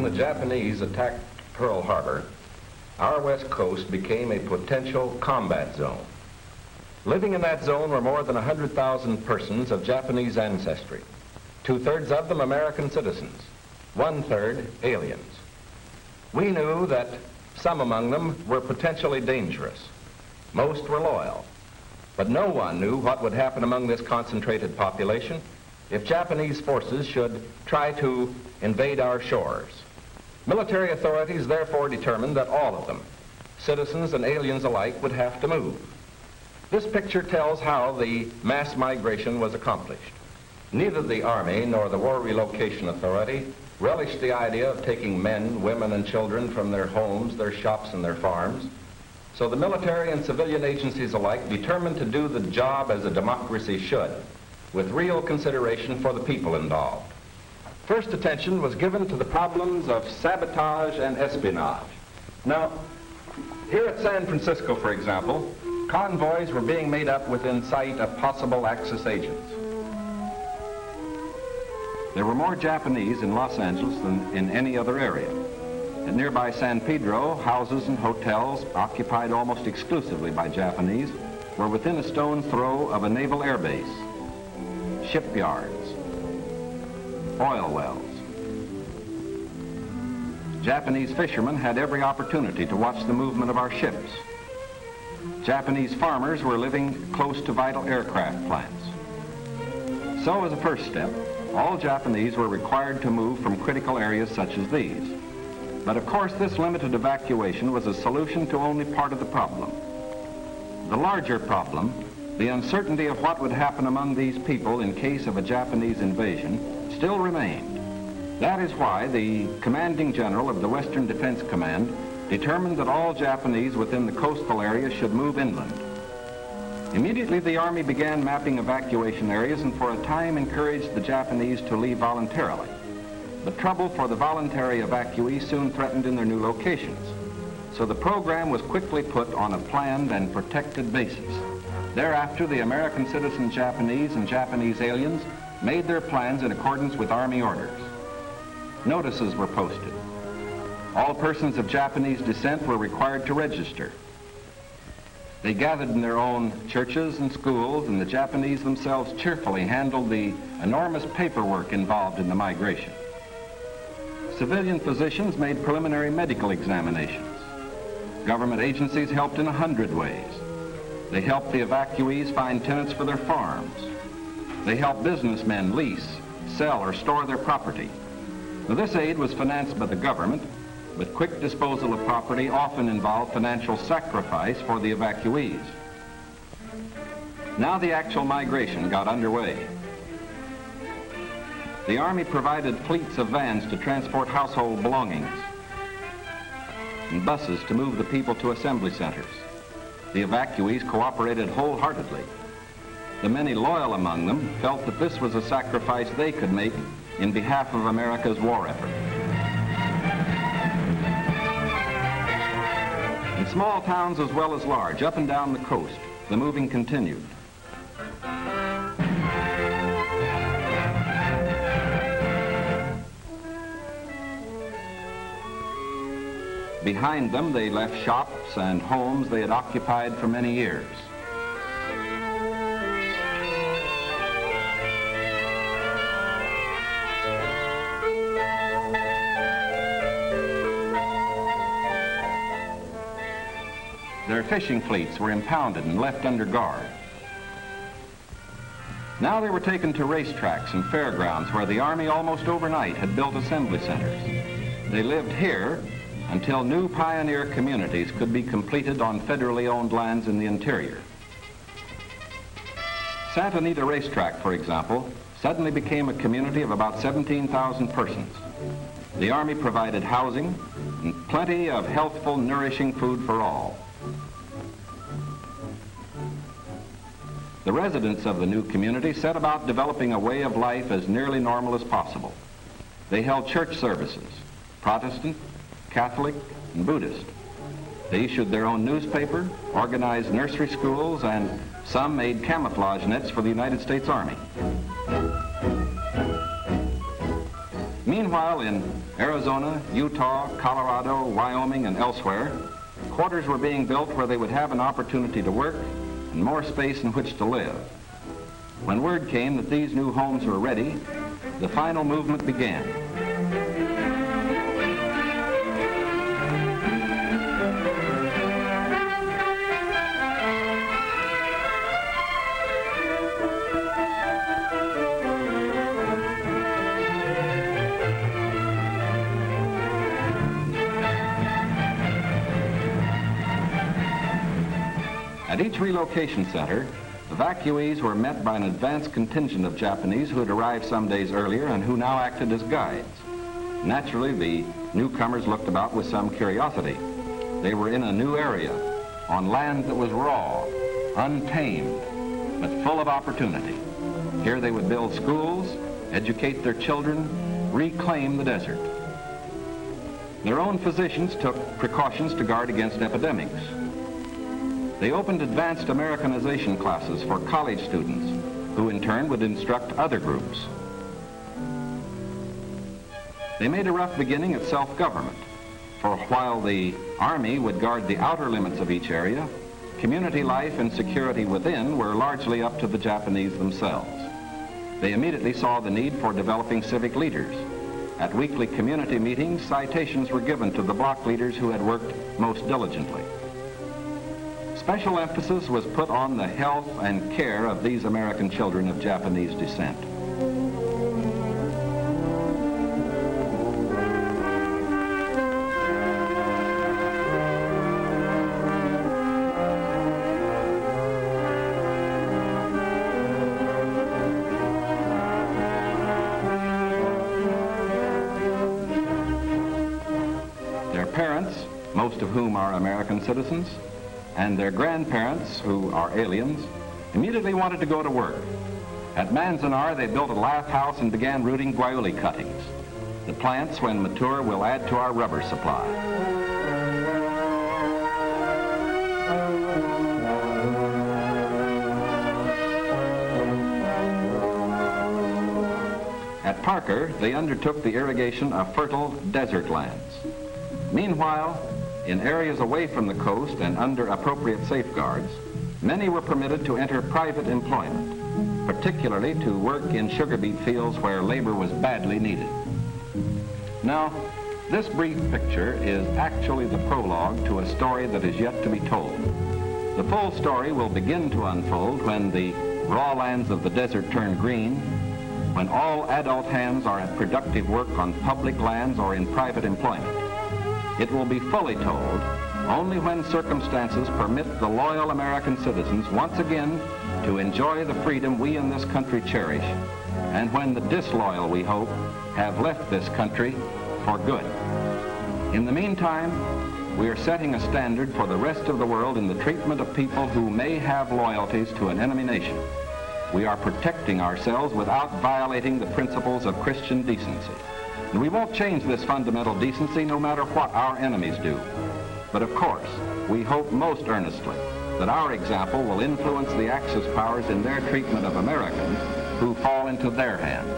time the Japanese attacked Pearl Harbor, our west coast became a potential combat zone. Living in that zone were more than 100,000 persons of Japanese ancestry, 2/3 of them American citizens, 1/3 aliens. We knew that some among them were potentially dangerous. Most were loyal, but no one knew what would happen among this concentrated population if Japanese forces should try to invade our shores. Military authorities therefore determined that all of them, citizens and aliens alike, would have to move. This picture tells how the mass migration was accomplished. Neither the Army nor the War Relocation Authority relished the idea of taking men, women, and children from their homes, their shops, and their farms. So the military and civilian agencies alike determined to do the job as a democracy should, with real consideration for the people involved. First attention was given to the problems of sabotage and espionage. Now, here at San Francisco, for example, convoys were being made up within sight of possible Axis agents. There were more Japanese in Los Angeles than in any other area. At nearby San Pedro, houses and hotels occupied almost exclusively by Japanese were within a stone's throw of a naval air base, shipyards, oil wells. Japanese fishermen had every opportunity to watch the movement of our ships. Japanese farmers were living close to vital aircraft plants. So as a first step, all Japanese were required to move from critical areas such as these. But of course, this limited evacuation was a solution to only part of the problem. The larger problem, the uncertainty of what would happen among these people in case of a Japanese invasion, still remained. That is why the commanding general of the Western Defense Command determined that all Japanese within the coastal area should move inland. Immediately, the Army began mapping evacuation areas and for a time encouraged the Japanese to leave voluntarily. But trouble for the voluntary evacuees soon threatened in their new locations. So the program was quickly put on a planned and protected basis. Thereafter, the American citizen Japanese and Japanese aliens made their plans in accordance with Army orders. Notices were posted. All persons of Japanese descent were required to register. They gathered in their own churches and schools, and the Japanese themselves cheerfully handled the enormous paperwork involved in the migration. Civilian physicians made preliminary medical examinations. Government agencies helped in 100 ways. They helped the evacuees find tenants for their farms. They helped businessmen lease, sell, or store their property. Now, this aid was financed by the government, but quick disposal of property often involved financial sacrifice for the evacuees. Now the actual migration got underway. The Army provided fleets of vans to transport household belongings and buses to move the people to assembly centers. The evacuees cooperated wholeheartedly. The many loyal among them felt that this was a sacrifice they could make in behalf of America's war effort. In small towns as well as large, up and down the coast, the moving continued. Behind them, they left shops and homes they had occupied for many years. Their fishing fleets were impounded and left under guard. Now they were taken to racetracks and fairgrounds where the Army almost overnight had built assembly centers. They lived here until new pioneer communities could be completed on federally owned lands in the interior. Santa Anita Racetrack, for example, suddenly became a community of about 17,000 persons. The Army provided housing and plenty of healthful, nourishing food for all. The residents of the new community set about developing a way of life as nearly normal as possible. They held church services, Protestant, Catholic, and Buddhist. They issued their own newspaper, organized nursery schools, and some made camouflage nets for the United States Army. Meanwhile, in Arizona, Utah, Colorado, Wyoming, and elsewhere, quarters were being built where they would have an opportunity to work and more space in which to live. When word came that these new homes were ready, the final movement began. At each relocation center, evacuees were met by an advance contingent of Japanese who had arrived some days earlier and who now acted as guides. Naturally, the newcomers looked about with some curiosity. They were in a new area, on land that was raw, untamed, but full of opportunity. Here they would build schools, educate their children, reclaim the desert. Their own physicians took precautions to guard against epidemics. They opened advanced Americanization classes for college students, who in turn would instruct other groups. They made a rough beginning at self-government, for while the Army would guard the outer limits of each area, community life and security within were largely up to the Japanese themselves. They immediately saw the need for developing civic leaders. At weekly community meetings, citations were given to the block leaders who had worked most diligently. Special emphasis was put on the health and care of these American children of Japanese descent. Their parents, most of whom are American citizens, and their grandparents, who are aliens, immediately wanted to go to work. At Manzanar, they built a lath house and began rooting guayuli cuttings. The plants, when mature, will add to our rubber supply. At Parker, they undertook the irrigation of fertile desert lands. Meanwhile, in areas away from the coast and under appropriate safeguards, many were permitted to enter private employment, particularly to work in sugar beet fields where labor was badly needed. Now, this brief picture is actually the prologue to a story that is yet to be told. The full story will begin to unfold when the raw lands of the desert turn green, when all adult hands are at productive work on public lands or in private employment. It will be fully told only when circumstances permit the loyal American citizens once again to enjoy the freedom we in this country cherish, and when the disloyal, we hope, have left this country for good. In the meantime, we are setting a standard for the rest of the world in the treatment of people who may have loyalties to an enemy nation. We are protecting ourselves without violating the principles of Christian decency. And we won't change this fundamental decency no matter what our enemies do. But of course, we hope most earnestly that our example will influence the Axis powers in their treatment of Americans who fall into their hands.